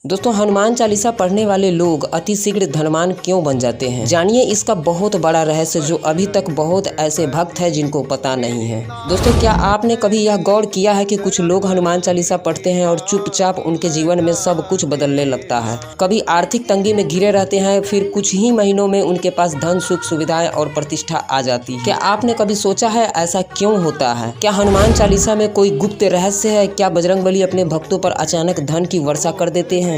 दोस्तों, हनुमान चालीसा पढ़ने वाले लोग अति शीघ्र धनवान क्यों बन जाते हैं? जानिए इसका बहुत बड़ा रहस्य जो अभी तक बहुत ऐसे भक्त हैं जिनको पता नहीं है। दोस्तों, क्या आपने कभी यह गौर किया है कि कुछ लोग हनुमान चालीसा पढ़ते हैं और चुपचाप उनके जीवन में सब कुछ बदलने लगता है। कभी आर्थिक तंगी में घिरे रहते हैं, फिर कुछ ही महीनों में उनके पास धन, सुख, सुविधाएं और प्रतिष्ठा आ जाती है। क्या आपने कभी सोचा है ऐसा क्यों होता है? क्या हनुमान चालीसा में कोई गुप्त रहस्य है? क्या बजरंगबली अपने भक्तों पर अचानक धन की वर्षा कर देते हैं?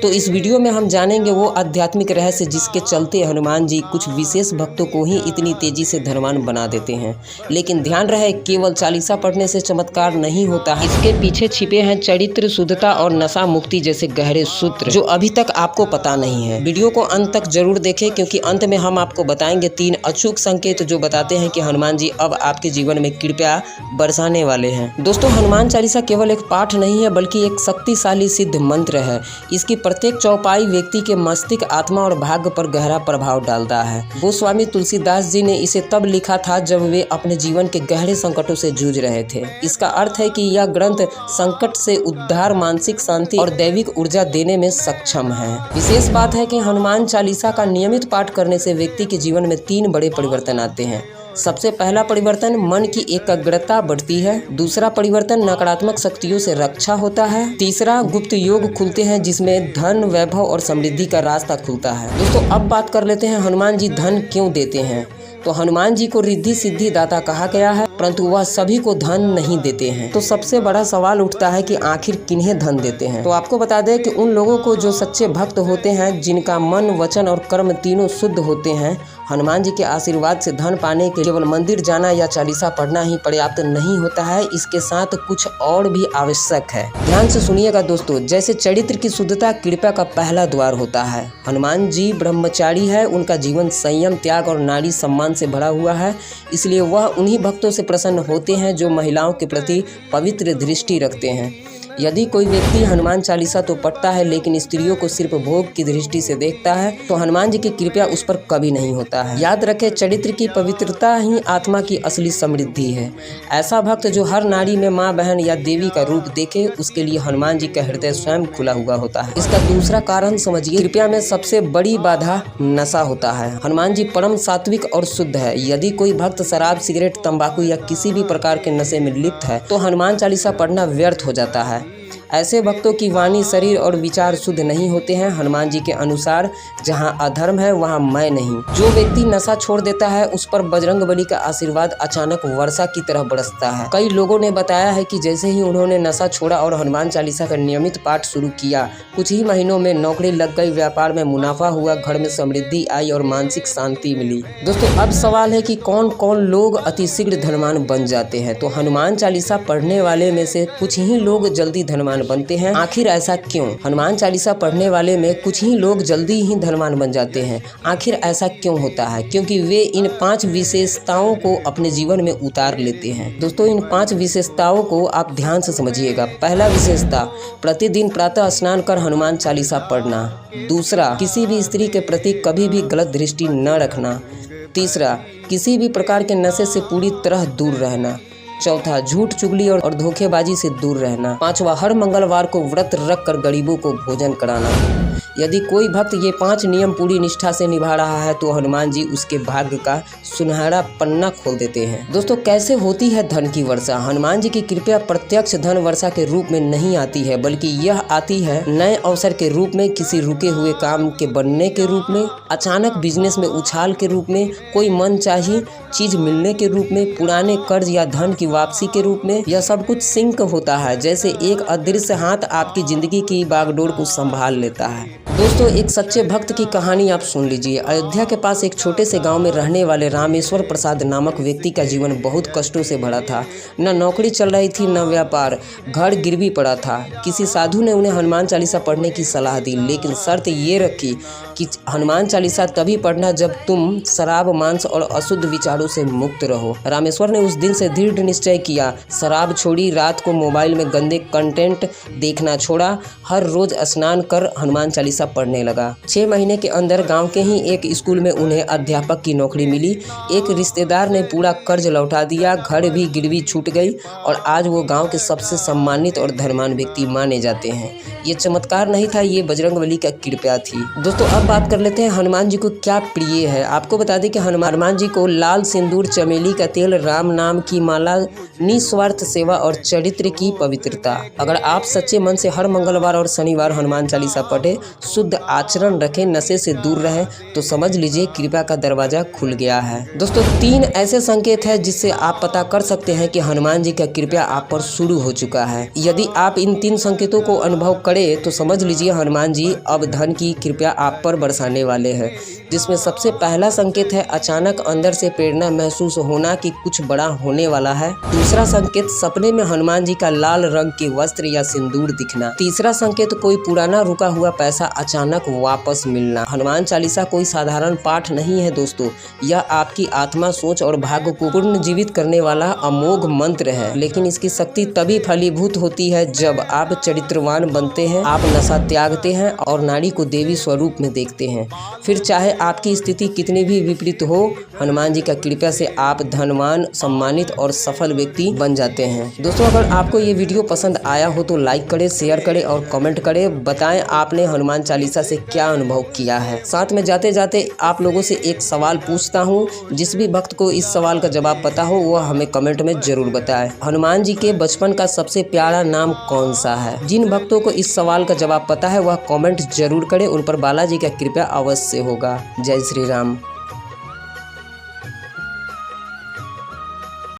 तो इस वीडियो में हम जानेंगे वो आध्यात्मिक रहस्य जिसके चलते हनुमान जी कुछ विशेष भक्तों को ही इतनी तेजी से धनवान बना देते हैं। लेकिन ध्यान रहे, केवल चालीसा पढ़ने से चमत्कार नहीं होता है। इसके पीछे छिपे हैं चरित्र, शुद्धता और नशा मुक्ति जैसे गहरे सूत्र जो अभी तक आपको पता नहीं है। वीडियो को अंत तक जरूर देखें, क्योंकि अंत में हम आपको बताएंगे 3 अचूक संकेत जो बताते हैं कि हनुमान जी अब आपके जीवन में कृपया बरसाने वाले हैं। दोस्तों, हनुमान चालीसा केवल एक पाठ नहीं है बल्कि एक शक्तिशाली सिद्ध मंत्र है। इसकी प्रत्येक चौपाई व्यक्ति के मस्तिष्क, आत्मा और भाग्य पर गहरा प्रभाव डालता है। गोस्वामी तुलसीदास जी ने इसे तब लिखा था जब वे अपने जीवन के गहरे संकटों से जूझ रहे थे। इसका अर्थ है कि यह ग्रंथ संकट से उद्धार, मानसिक शांति और दैविक ऊर्जा देने में सक्षम है। विशेष बात है कि हनुमान चालीसा का नियमित पाठ करने से व्यक्ति के जीवन में 3 बड़े परिवर्तन आते हैं। सबसे पहला परिवर्तन, मन की एकाग्रता बढ़ती है। दूसरा परिवर्तन, नकारात्मक शक्तियों से रक्षा होता है। तीसरा, गुप्त योग खुलते हैं जिसमें धन, वैभव और समृद्धि का रास्ता खुलता है। दोस्तों, अब बात कर लेते हैं हनुमान जी धन क्यों देते हैं। तो हनुमान जी को रिद्धि सिद्धि दाता कहा गया है, परंतु वह सभी को धन नहीं देते हैं। तो सबसे बड़ा सवाल उठता है कि आखिर किन्हें धन देते हैं। तो आपको बता दें कि उन लोगों को जो सच्चे भक्त होते हैं, जिनका मन, वचन और कर्म तीनों शुद्ध होते हैं। हनुमान जी के आशीर्वाद से धन पाने के केवल मंदिर जाना या चालीसा पढ़ना ही पर्याप्त नहीं होता है, इसके साथ कुछ और भी आवश्यक है। ध्यान से सुनिएगा दोस्तों। जैसे चरित्र की शुद्धता कृपा का पहला द्वार होता है। हनुमान जी ब्रह्मचारी है, उनका जीवन संयम, त्याग और नारी सम्मान से भरा हुआ है। इसलिए वह उन्हीं भक्तों से प्रसन्न होते हैं जो महिलाओं के प्रति पवित्र दृष्टि रखते हैं। यदि कोई व्यक्ति हनुमान चालीसा तो पढ़ता है लेकिन स्त्रियों को सिर्फ भोग की दृष्टि से देखता है, तो हनुमान जी की कृपा उस पर कभी नहीं होता है। याद रखें, चरित्र की पवित्रता ही आत्मा की असली समृद्धि है। ऐसा भक्त जो हर नारी में माँ, बहन या देवी का रूप देखे, उसके लिए हनुमान जी का हृदय स्वयं खुला हुआ होता है। इसका दूसरा कारण समझिए, कृपा में सबसे बड़ी बाधा नशा होता है। हनुमान जी परम सात्विक और शुद्ध है। यदि कोई भक्त शराब, सिगरेट, तंबाकू या किसी भी प्रकार के नशे में लिप्त है, तो हनुमान चालीसा पढ़ना व्यर्थ हो जाता है। ऐसे भक्तों की वाणी, शरीर और विचार शुद्ध नहीं होते हैं। हनुमान जी के अनुसार जहाँ अधर्म है वहाँ मैं नहीं। जो व्यक्ति नशा छोड़ देता है उस पर बजरंगबली का आशीर्वाद अचानक वर्षा की तरह बरसता है। कई लोगों ने बताया है कि जैसे ही उन्होंने नशा छोड़ा और हनुमान चालीसा का नियमित पाठ शुरू किया, कुछ ही महीनों में नौकरी लग गई, व्यापार में मुनाफा हुआ, घर में समृद्धि आई और मानसिक शांति मिली। दोस्तों, अब सवाल है कि कौन कौन लोग अतिशीघ्र धनवान बन जाते हैं। तो हनुमान चालीसा पढ़ने वाले में से कुछ ही लोग जल्दी धनवान बनते हैं। आखिर ऐसा क्यों? हनुमान चालीसा पढ़ने वाले में कुछ ही लोग जल्दी ही धनवान बन जाते हैं। आखिर ऐसा क्यों होता है? क्योंकि वे इन 5 विशेषताओं को अपने जीवन में उतार लेते हैं। दोस्तों, इन 5 विशेषताओं को आप ध्यान से समझिएगा। पहला विशेषता, प्रतिदिन प्रातः स्नान कर हनुमान चालीसा पढ़ना। दूसरा, किसी भी स्त्री के प्रति कभी भी गलत दृष्टि न रखना। तीसरा, किसी भी प्रकार के नशे से पूरी तरह दूर रहना। चौथा, झूठ, चुगली और धोखेबाजी से दूर रहना। पांचवा, हर मंगलवार को व्रत रख कर गरीबों को भोजन कराना। यदि कोई भक्त ये 5 नियम पूरी निष्ठा से निभा रहा है तो हनुमान जी उसके भाग्य का सुनहरा पन्ना खोल देते हैं। दोस्तों, कैसे होती है धन की वर्षा? हनुमान जी की कृपा प्रत्यक्ष धन वर्षा के रूप में नहीं आती है, बल्कि यह आती है नए अवसर के रूप में, किसी रुके हुए काम के बनने के रूप में, अचानक बिजनेस में उछाल के रूप में, कोई मनचाही चीज मिलने के रूप में, पुराने कर्ज या धन की वापसी के रूप में। यह सब कुछ सिंक होता है, जैसे एक अदृश्य हाथ आपकी जिंदगी की बागडोर को संभाल लेता है। दोस्तों, एक सच्चे भक्त की कहानी आप सुन लीजिए। अयोध्या के पास एक छोटे से गांव में रहने वाले रामेश्वर प्रसाद नामक व्यक्ति का जीवन बहुत कष्टों से भरा था। न नौकरी चल रही थी, न व्यापार, घर गिरवी पड़ा था। किसी साधु ने उन्हें हनुमान चालीसा पढ़ने की सलाह दी, लेकिन शर्त ये रखी कि हनुमान चालीसा तभी पढ़ना जब तुम शराब, मांस और अशुद्ध विचारों से मुक्त रहो। रामेश्वर ने उस दिन से दृढ़ निश्चय किया, शराब छोड़ी, रात को मोबाइल में गंदे कंटेंट देखना छोड़ा, हर रोज स्नान कर हनुमान चालीसा चालीसा पढ़ने लगा। 6 महीने के अंदर गांव के ही एक स्कूल में उन्हें अध्यापक की नौकरी मिली। एक रिश्तेदार ने पूरा कर्ज लौटा दिया, घर भी गिरवी छूट गई और आज वो गांव के सबसे सम्मानित और धर्मान व्यक्ति माने जाते हैं। ये चमत्कार नहीं था, ये बजरंगबली का कृपा थी। दोस्तों अब बात कर लेते हैं हनुमान जी को क्या प्रिय है। आपको बता दें कि हनुमान जी को लाल सिंदूर, चमेली का तेल, राम नाम की माला, निस्वार्थ सेवा और चरित्र की पवित्रता। अगर आप सच्चे मन से हर मंगलवार और शनिवार हनुमान चालीसा पढ़े, शुद्ध आचरण रखें, नशे से दूर रहें, तो समझ लीजिए कृपा का दरवाजा खुल गया है। दोस्तों 3 ऐसे संकेत हैं जिससे आप पता कर सकते हैं कि हनुमान जी का कृपा आप पर शुरू हो चुका है। यदि आप इन 3 संकेतों को अनुभव करें तो समझ लीजिए हनुमान जी अब धन की कृपा आप पर बरसाने वाले हैं। जिसमें सबसे पहला संकेत है अचानक अंदर से प्रेरणा महसूस होना कि कुछ बड़ा होने वाला है। दूसरा संकेत सपने में हनुमान जी का लाल रंग के वस्त्र या सिंदूर दिखना। तीसरा संकेत कोई पुराना रुका हुआ पैसा अचानक वापस मिलना। हनुमान चालीसा कोई साधारण पाठ नहीं है दोस्तों, यह आपकी आत्मा, सोच और भाग्य को पुनर्जीवित करने वाला अमोघ मंत्र है। लेकिन इसकी शक्ति तभी फलीभूत होती है जब आप चरित्रवान बनते हैं, आप नशा त्यागते हैं और नारी को देवी स्वरूप में देखते हैं। फिर चाहे आपकी स्थिति कितनी भी विपरीत हो, हनुमान जी का कृपा से आप धनवान, सम्मानित और सफल व्यक्ति बन जाते हैं। दोस्तों अगर आपको ये वीडियो पसंद आया हो तो लाइक करें, शेयर करें और कमेंट करें। बताएं आपने हनुमान चालीसा से क्या अनुभव किया है। साथ में जाते जाते आप लोगों से एक सवाल पूछता हूँ, जिस भी भक्त को इस सवाल का जवाब पता हो वह हमें कमेंट में जरूर बताएं। हनुमान जी के बचपन का सबसे प्यारा नाम कौन सा है? जिन भक्तों को इस सवाल का जवाब पता है वह कमेंट जरूर करें, उन पर बालाजी का कृपा अवश्य होगा। जय श्री राम।